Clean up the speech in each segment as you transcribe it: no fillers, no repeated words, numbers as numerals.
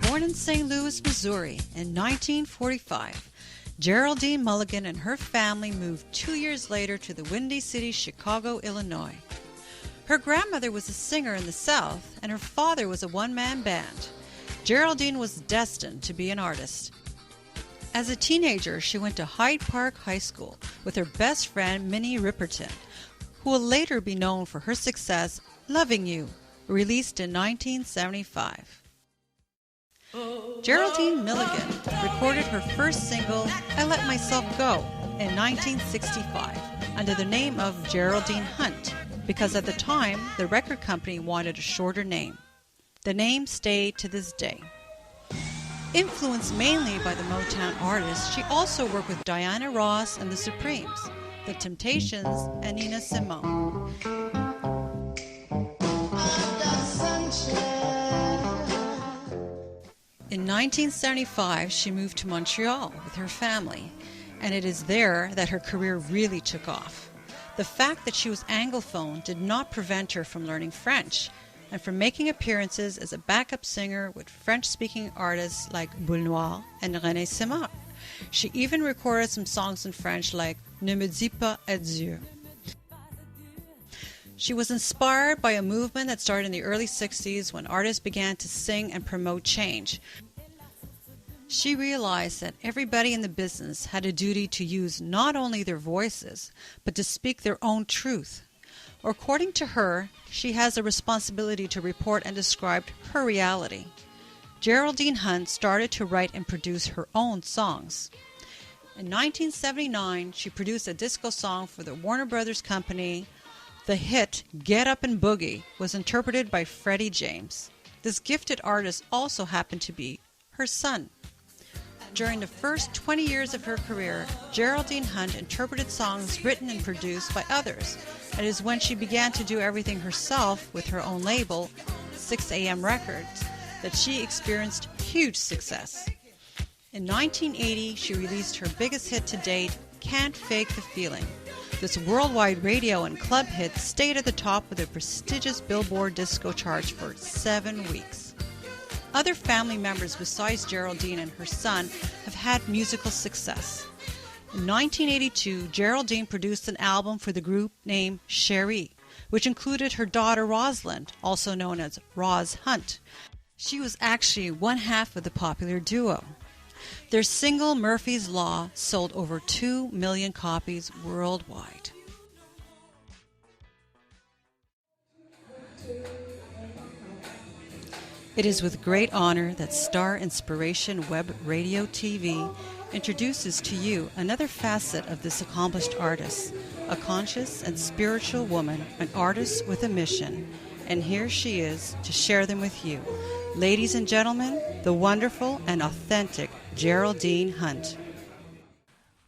Born in St. Louis, Missouri in 1945, Geraldine Mulligan and her family moved 2 years later to the Windy City, Chicago, Illinois. Her grandmother was a singer in the South, and her father was a one-man band. Geraldine was destined to be an artist. As a teenager, she went to Hyde Park High School with her best friend, Minnie Riperton, who will later be known for her success, Loving You, released in 1975. Geraldine Mulligan recorded her first single, I Let Myself Go, in 1965 under the name of Geraldine Hunt, because at the time the record company wanted a shorter name. The name stayed to this day. Influenced mainly by the Motown artists, she also worked with Diana Ross and the Supremes, The Temptations, and Nina Simone. In 1975, she moved to Montreal with her family, and it is there that her career really took off. The fact that she was Anglophone did not prevent her from learning French and from making appearances as a backup singer with French-speaking artists like Boule Noire and René Simard. She even recorded some songs in French like Ne me dis pas adieu. She was inspired by a movement that started in the early 60s when artists began to sing and promote change. She realized that everybody in the business had a duty to use not only their voices, but to speak their own truth. According to her, she has a responsibility to report and describe her reality. Geraldine Hunt started to write and produce her own songs. In 1979, she produced a disco song for the Warner Brothers Company. The hit Get Up and Boogie was interpreted by Freddie James. This gifted artist also happened to be her son. During the first 20 years of her career, Geraldine Hunt interpreted songs written and produced by others. It is when she began to do everything herself with her own label, 6am Records, that she experienced huge success. In 1980, she released her biggest hit to date, Can't Fake the Feeling. This worldwide radio and club hit stayed at the top of the prestigious Billboard disco charts for 7 weeks. Other family members besides Geraldine and her son have had musical success. In 1982, Geraldine produced an album for the group named Cherie, which included her daughter Rosalind, also known as Roz Hunt. She was actually one half of the popular duo. Their single, Murphy's Law, sold over 2 million copies worldwide. It is with great honor that Star Inspiration Web Radio TV introduces to you another facet of this accomplished artist, a conscious and spiritual woman, an artist with a mission, and here she is to share them with you. Ladies and gentlemen, the wonderful and authentic Geraldine Hunt.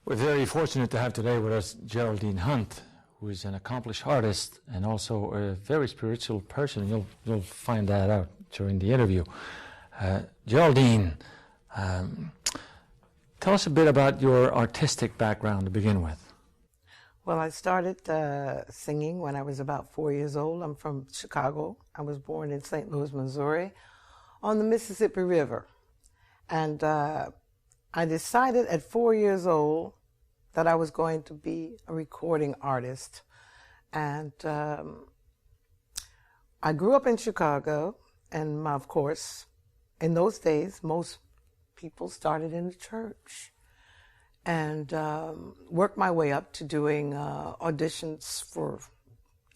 We're very fortunate to have today with us Geraldine Hunt, who is an accomplished artist and also a very spiritual person. You'll find that out during the interview. Geraldine, tell us a bit about your artistic background to begin with. Well, I started singing when I was about 4 years old. I'm from Chicago. I was born in St. Louis, Missouri, on the Mississippi River. And I decided at 4 years old that I was going to be a recording artist. And I grew up in Chicago, and of course, in those days, most people started in the church. And worked my way up to doing auditions for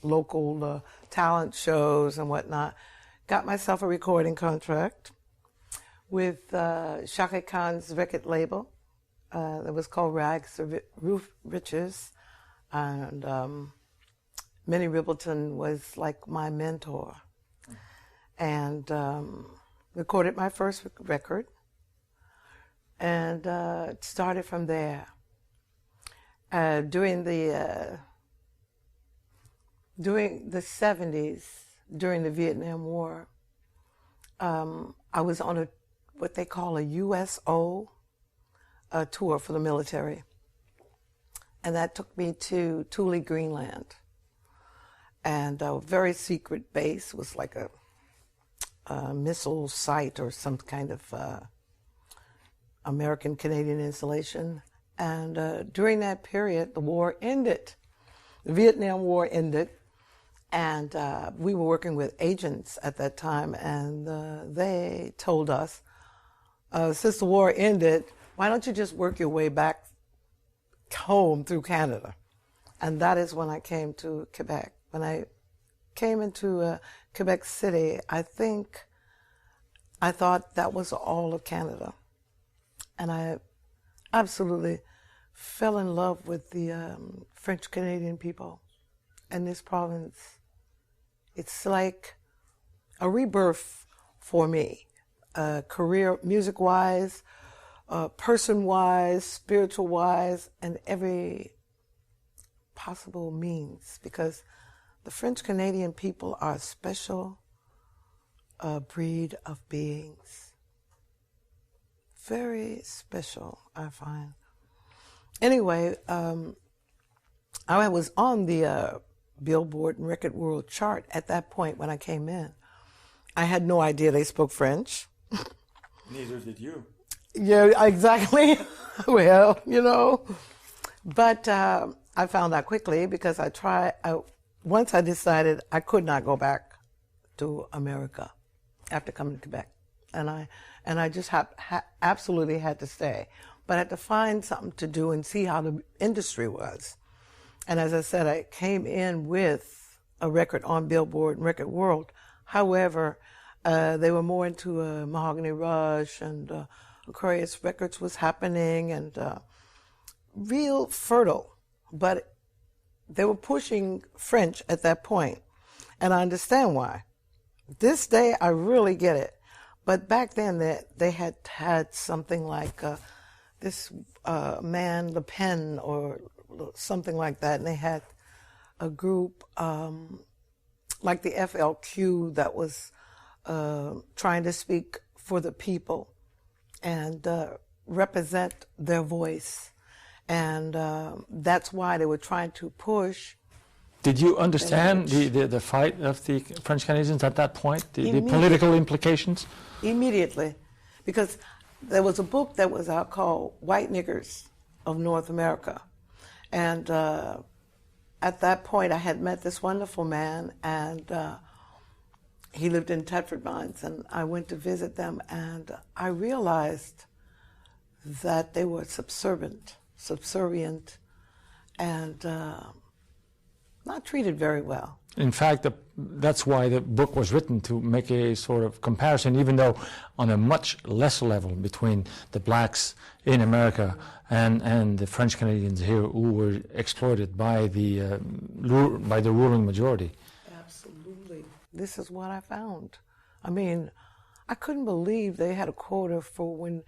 local talent shows and whatnot. Got myself a recording contract with Shaka Khan's record label that was called Rags to Riches. And Minnie Riperton was like my mentor. And recorded my first record. And it started from there. During the 70s, during the Vietnam War, I was on what they call a USO tour for the military. And that took me to Thule, Greenland. And a very secret base was like a missile site or some kind of American-Canadian installation. And during that period, the war ended. The Vietnam War ended, and we were working with agents at that time, and they told us, since the war ended, why don't you just work your way back home through Canada? And that is when I came to Quebec. When I came into Quebec City, I thought that was all of Canada. And I absolutely fell in love with the French-Canadian people in this province. It's like a rebirth for me, career, music-wise, person-wise, spiritual-wise, and every possible means, because the French-Canadian people are a special breed of beings. Very special, I find. Anyway, I was on the Billboard and Record World chart at that point when I came in. I had no idea they spoke French. Neither did you. Yeah, exactly. Well, you know. But I found out quickly because once I decided I could not go back to America after coming to Quebec. And I just absolutely had to stay. But I had to find something to do and see how the industry was. And as I said, I came in with a record on Billboard and Record World. However, they were more into Mahogany Rush, and Aquarius Records was happening, and real fertile. But they were pushing French at that point, and I understand why. This day, I really get it. But back then, they had something like this man, Le Pen, or something like that, and they had a group like the FLQ that was trying to speak for the people and represent their voice. And that's why they were trying to push. Did you understand the fight of the French Canadians at that point, the political implications? Immediately, because there was a book that was out called White Niggers of North America. And at that point, I had met this wonderful man, and he lived in Thetford Mines, and I went to visit them, and I realized that they were subservient, and not treated very well. In fact, that's why the book was written, to make a sort of comparison, even though on a much lesser level, between the blacks in America and the French Canadians here, who were exploited by the ruling majority. Absolutely. This is what I found. I mean, I couldn't believe they had a quota for when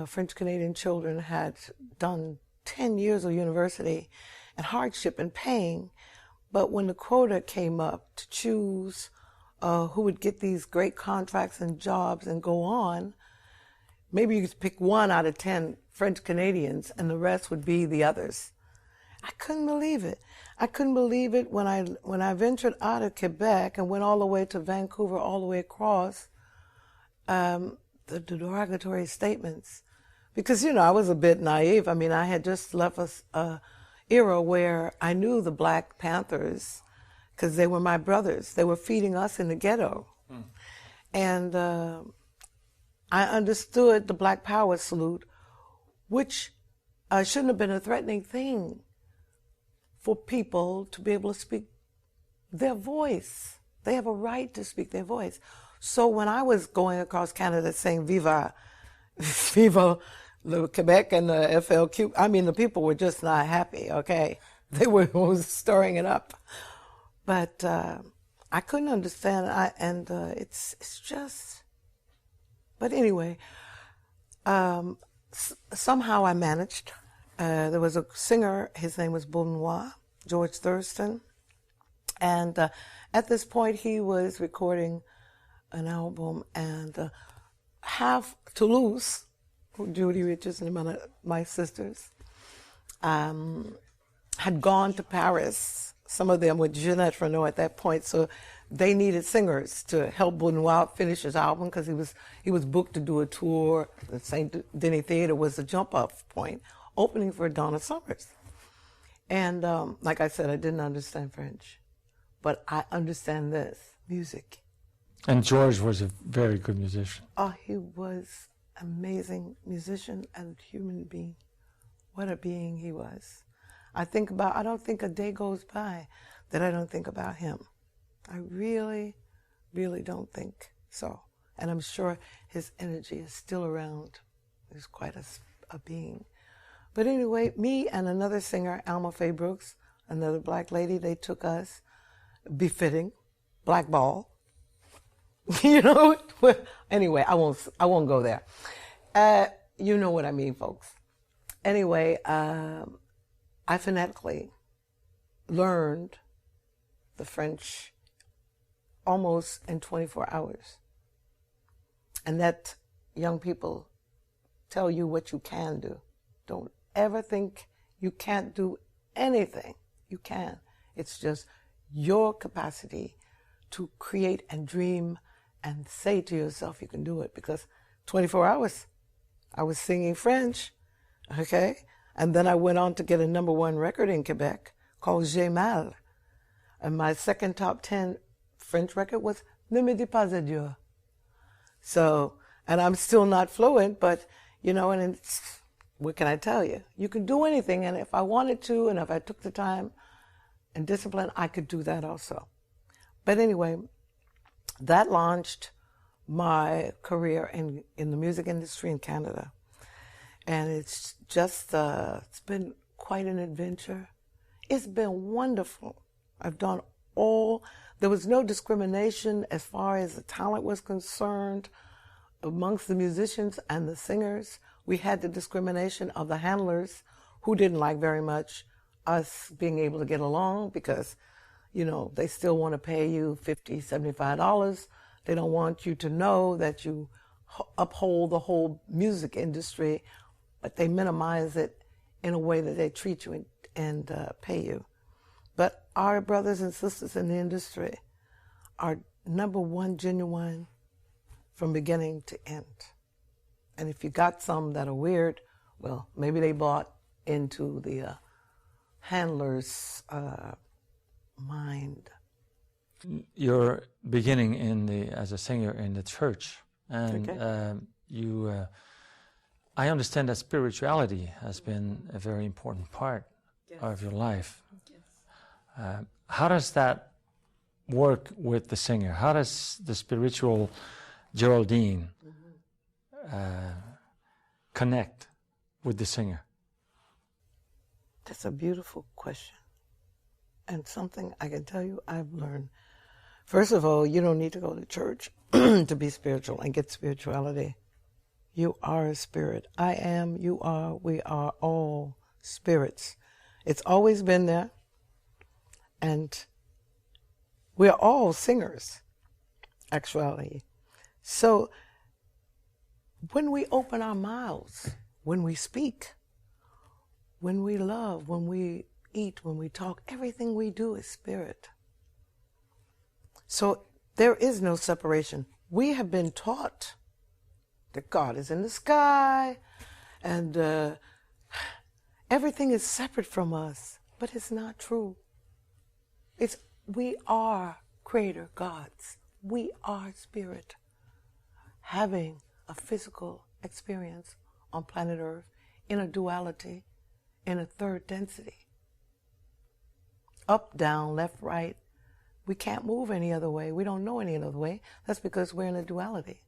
French Canadian children had done 10 years of university and hardship and pain. But when the quota came up to choose who would get these great contracts and jobs and go on, maybe you could pick 1 out of 10 French Canadians and the rest would be the others. I couldn't believe it. I couldn't believe it when I ventured out of Quebec and went all the way to Vancouver, all the way across, the derogatory statements. Because, you know, I was a bit naive. I mean, I had just left a era where I knew the Black Panthers because they were my brothers. They were feeding us in the ghetto. Mm. And I understood the Black Power salute, which shouldn't have been a threatening thing for people to be able to speak their voice. They have a right to speak their voice. So when I was going across Canada saying Viva, Viva the Quebec and the FLQ, I mean, the people were just not happy, okay? They were stirring it up. But I couldn't understand, it's just, but anyway, somehow I managed. There was a singer, his name was Beaunois, George Thurston, and at this point he was recording an album, and half Toulouse, Judy Richards and my sisters, had gone to Paris some of them with Jeanette Renault at that point, so they needed singers to help Benoit finish his album because he was booked to do a tour. The St. Denis Theater was the jump-off point, opening for Donna Summers. And like I said, I didn't understand French, but I understand this, music. And George was a very good musician. Oh, he was an amazing musician and human being. What a being he was. I don't think a day goes by that I don't think about him. I really, really don't think so. And I'm sure his energy is still around. He's quite a being. But anyway, me and another singer, Alma Faye Brooks, another black lady, they took us, befitting, blackball. You know? Anyway, I won't go there. You know what I mean, folks. Anyway, I phonetically learned the French almost in 24 hours. And that, young people, tell you what you can do. Don't ever think you can't do anything. You can. It's just your capacity to create and dream and say to yourself you can do it. Because 24 hours, I was singing French, okay? And then I went on to get a #1 record in Quebec called J'ai Mal. And my second top 10 French record was Ne me dis pas adieu. So, and I'm still not fluent, but, you know, and it's, what can I tell you? You can do anything, and if I wanted to, and if I took the time and discipline, I could do that also. But anyway, that launched my career in the music industry in Canada. And it's just, it's been quite an adventure. It's been wonderful. I've done there was no discrimination as far as the talent was concerned amongst the musicians and the singers. We had the discrimination of the handlers who didn't like very much us being able to get along because, you know, they still want to pay you $50, $75. They don't want you to know that you uphold the whole music industry, but they minimize it in a way that they treat you and pay you. But our brothers and sisters in the industry are #1 genuine from beginning to end. And if you got some that are weird, well, maybe they bought into the handler's mind. You're beginning as a singer in the church, and okay. I understand that spirituality has been a very important part of your life. Yes. How does that work with the singer? How does the spiritual Geraldine connect with the singer? That's a beautiful question. And something I can tell you I've learned. First of all, you don't need to go to church to be spiritual and get spirituality. You are a spirit. I am, you are, we are all spirits. It's always been there. And we are all singers, actually. So when we open our mouths, when we speak, when we love, when we eat, when we talk, everything we do is spirit. So there is no separation. We have been taught that God is in the sky and everything is separate from us, but it's not true. We are creator gods. We are spirit having a physical experience on planet Earth in a duality, in a third density. Up, down, left, right. We can't move any other way. We don't know any other way. That's because we're in a duality.